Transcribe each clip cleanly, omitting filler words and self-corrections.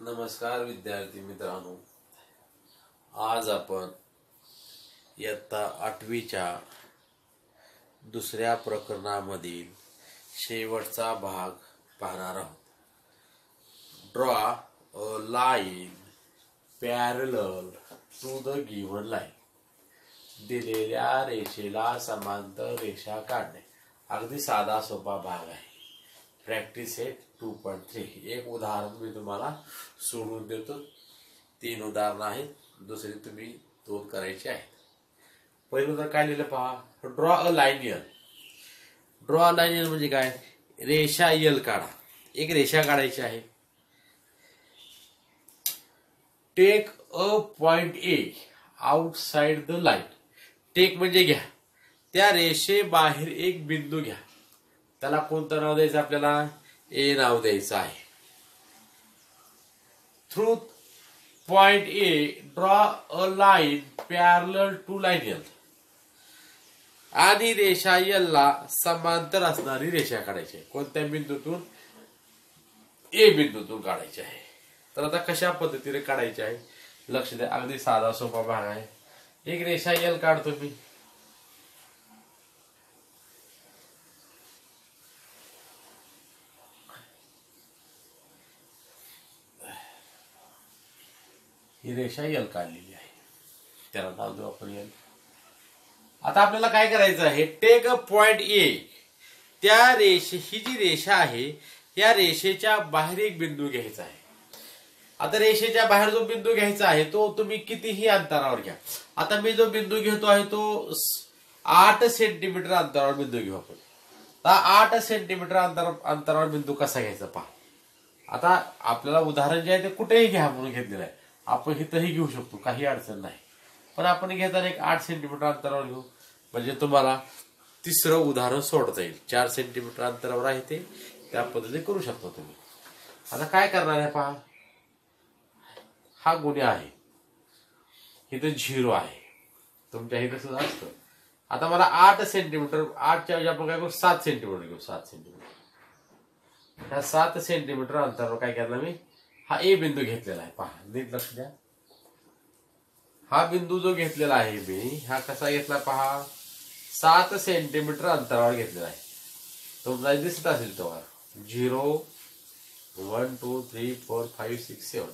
नमस्कार विद्यार्थी मित्रांनो, आज आपण इयत्ता 8वीच्या दुसऱ्या प्रकरणामधील शेवटचा भाग पाहणार आहोत. Draw a line parallel to the given line. दिलेल्या रेषेला समांतर रेषा काढणे. अगदी साधा सोपा भाग आहे. Practice set 2.3. एक उदाहरण मी तुम्हाला सोडून देतो. 3 उदाहरणं आहेत, दुसरी तुम्ही 2 करायची आहेत. पहिलं उदाहरण काय लिहिलं पहा. Draw a line L. Draw a line L म्हणजे काय? रेषा यल काढा. एक रेषा काढायची आहे. Take a point A outside the line. Take म्हणजे घ्या. त्या रेषेबाहेर एक बिंदू घ्या. त्याला कोणतं नाव द्यायचं? आपल्याला ए नाव द्यायचं आहे. Through point A draw a line parallel to line L. आणि रेषा यल ला समांतर असणारी रेषा काढायची आहे. कोणत्या बिंदूतून? ए बिंदूतून काढायची आहे. तर आता कशा पद्धतीने काढायची आहे लक्ष द्या. अगदी साधा सोपा भाग आहे. एक रेषा यल काढतो मी. ही रेषा यल काढलेली आहे. त्याला नाव देऊ आपण यल. आता आपल्याला काय करायचं आहे? Take a point A. त्या रेषे, ही जी रेषा आहे या रेषेच्या बाहेर एक बिंदू घ्यायचा आहे. आता रेषेच्या बाहेर जो बिंदू घ्यायचा आहे तो तुम्ही कितीही अंतरावर घ्या. आता मी जो बिंदू घेतो आहे तो 8 सेंटीमीटर अंतरावर बिंदू घेऊ आपण. 8 सेंटीमीटर अंतरावर बिंदू कसा घ्यायचा पहा. आता आपल्याला उदाहरण जे आहे ते कुठेही घ्या म्हणून घेतलेलं आहे. आपण इथंही घेऊ शकतो, काही अडचण नाही. पण आपण घेताना एक 8 सेंटीमीटर अंतरावर घेऊ म्हणजे तुम्हाला तिसरं उदाहरण सोडता येईल. 4 सेंटीमीटर अंतरावर आहे ते, त्या पद्धतीने करू शकता तुम्ही. आता काय करणार आहे पहा. हा गुन्हे आहे, इथं 0 आहे. तुमच्या इथं सुद्धा असतं. आता मला 8 सेंटीमीटर, 8च्या ऐवजी आपण काय करू? 7 सेंटीमीटर घेऊ. 7 सेंटीमीटर. ह्या 7 सेंटीमीटर अंतरावर काय करणार मी? हा ए बिंदू घेतलेला आहे. पहा, नीट लक्ष द्या. हा बिंदू जो घेतलेला आहे मी, हा कसा घेतला पहा. 7 सेंटीमीटर अंतरावर घेतलेला आहे. तुम्हाला दिसत असेल तो 0 1 2 3 4 5 6 7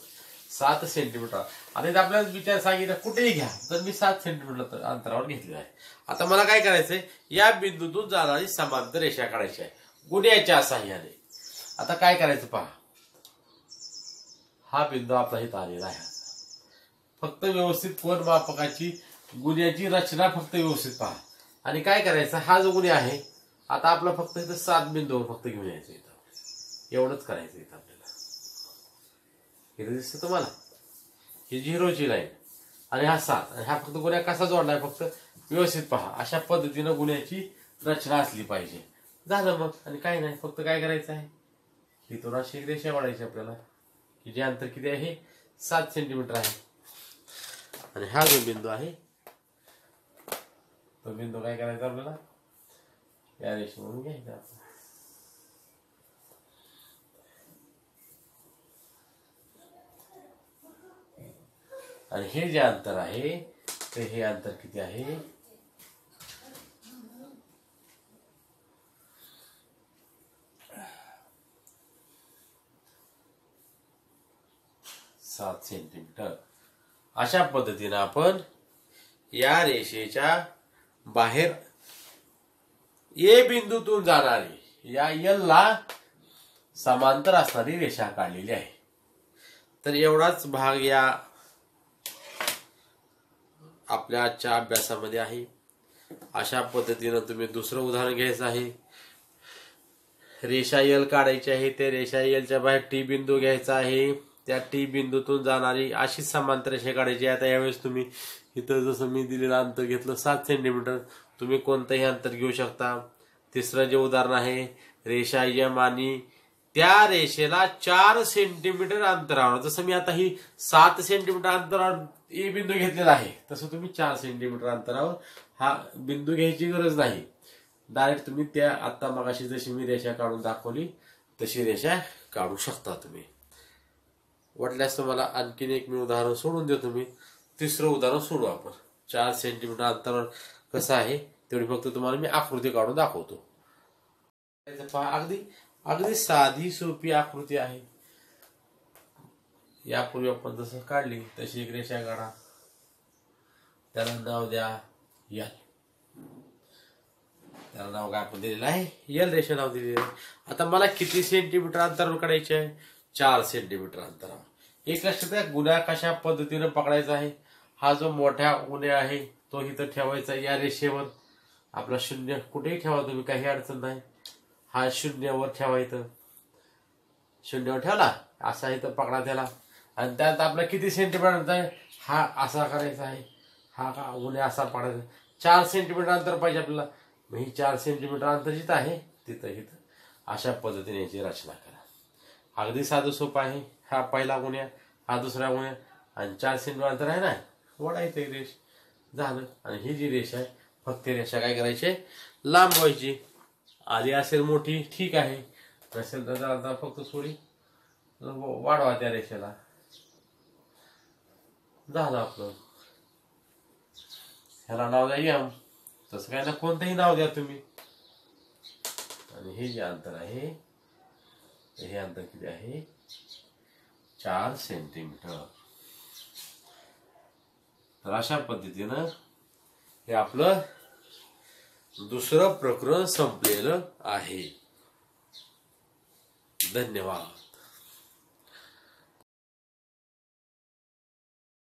7 सेंटीमीटर. आता इथे आपल्याला विचार सांगितलं कुठेही घ्या, तर मी 7 सेंटीमीटर अंतरावर घेतलेला आहे. आता मला काय करायचंय? या बिंदूतून जाणारी समांतर रेषा काढायची आहे गुन्ह्याच्या साह्याने. आता काय करायचं पहा. हा बिंदू आपला इथं आलेला आहे. फक्त व्यवस्थित कोन मापकाची गुन्ह्याची रचना फक्त व्यवस्थित पहा. आणि काय करायचं? हा जो गुन्हे आहे आता आपला फक्त इथं 7 बिंदूवर फक्त घेऊन यायचं. इथं एवढंच करायचं. इथं आपल्याला इथं दिसतं तुम्हाला ही 0ची लाईन आणि हा 7 आणि हा फक्त गुन्हा कसा जोडलाय फक्त व्यवस्थित पहा. अशा पद्धतीनं गुन्ह्याची रचना असली पाहिजे. झालं मग. आणि काय नाही, फक्त काय करायचं आहे? इथून अशी एक रेषा काढायची आपल्याला. जे अंतर किती आहे? 7 सेंटीमीटर आहे. आणि हा जो बिंदू आहे तो बिंदू काय करायचा आपल्याला? या रेषेवरून घ्यायचा. आणि हे जे अंतर आहे ते हे अंतर किती आहे? 7 सेंटीमीटर. अशा पद्धतीने आपण या रेषेच्या बाहेर ए बिंदूतून जाणारी या यल ला समांतर असणारी रेषा काढलेली आहे. तर एवढाच भाग या आपल्या आजच्या अभ्यासामध्ये आहे. अशा पद्धतीनं तुम्ही दुसरं उदाहरण घ्यायचं आहे. रेषा यल काढायची आहे. त्या रेषा यलच्या बाहेर टी बिंदू घ्यायचा आहे. त्या टी बिंदूतून जाणारी अशी समांतर रेषा काढायची. आता यावेळेस तुम्ही इथं जसं मी दिलेलं अंतर घेतलं 7 सेंटीमीटर, तुम्ही कोणतंही अंतर घेऊ शकता. तिसरं जे उदाहरण आहे, रेषा यम आणि त्या रेषेला 4 सेंटीमीटर अंतरावर, जसं मी आता ही 7 सेंटीमीटर अंतरावर ए बिंदू घेतलेला आहे तसं तुम्ही 4 सेंटीमीटर अंतरावर हा बिंदू घ्यायची गरज नाही. डायरेक्ट तुम्ही त्या आता मगाशी जशी मी रेषा काढून दाखवली तशी रेषा काढू शकता तुम्ही. वाटल्यास तुम्हाला आणखीन एक मी उदाहरण सोडून देतो. मी तिसरं उदाहरण सोडू आपण. 4 सेंटीमीटर अंतरावर कसं आहे तेवढी फक्त तुम्हाला मी आकृती काढून दाखवतो. पहा, अगदी अगदी साधी सोपी आकृती आहे. यापूर्वी आपण जसं काढली तशी एक रेषा काढा, त्याला नाव द्या यल. त्याला नाव काय आपण दिलेलं आहे, यल रेषा नाव दिलेलं आहे. आता मला किती सेंटीमीटर अंतरावर काढायचे आहे? 4 सेंटीमीटर अंतरावर. एक लक्षात घ्या, गुन्हा कशा पद्धतीने पकडायचा आहे. हा जो मोठा गुन्हा आहे तो इथं ठेवायचा या रेषेवर. आपला शून्य कुठेही ठेवा तुम्ही, काही अडचण नाही. हा शून्यावर ठेवायचं, शून्यावर ठेवला असा इथं पकडा त्याला. आणि त्यात आपला किती सेंटीमीटर आहे हा असा करायचा आहे. हा का गुन्हा असा पकडायचा. 4 सेंटीमीटर अंतर पाहिजे आपल्याला. मग ही 4 सेंटीमीटर अंतर जिथं आहे तिथं इथं अशा पद्धतीने याची रचना करा. अगदी साधं सोपं आहे. हा पहिला गुन्हा, हा दुसरा गुन्हा, आणि 4 सेंटीमीटर अंतर आहे ना, ओढायचं एक रेष झालं. आणि ही जी रेषा आहे फक्त रेषा काय करायची, लांब व्हायची. आधी असेल मोठी ठीक आहे, नसेल तर आता फक्त थोडी वाढवा त्या रेषेला. झालं आपलं. ह्याला नाव द्या यम. तसं काय ना, कोणतंही नाव द्या तुम्ही. आणि हे जे अंतर आहे, हे अंतर किती आहे? 4 सेंटीमीटर. तर अशा पद्धतीनं हे आपलं दुसरं प्रकरण संपलेलं आहे. धन्यवाद.